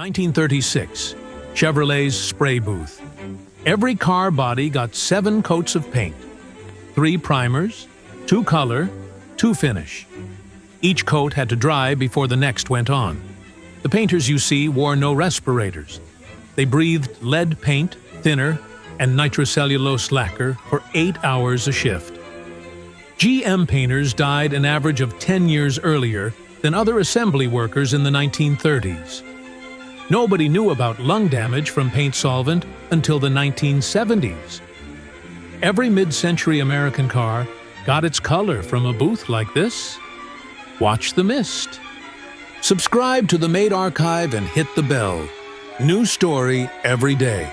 1936, Chevrolet's spray booth. Every car body got 7 coats of paint. 3 primers, 2 color, 2 finish. Each coat had to dry before the next went on. The painters you see wore no respirators. They breathed lead paint, thinner, and nitrocellulose lacquer for 8 hours a shift. GM painters died an average of 10 years earlier than other assembly workers in the 1930s. Nobody knew about lung damage from paint solvent until the 1970s. Every mid-century American car got its color from a booth like this. Watch the mist. Subscribe to the Made Archive and hit the bell. New story every day.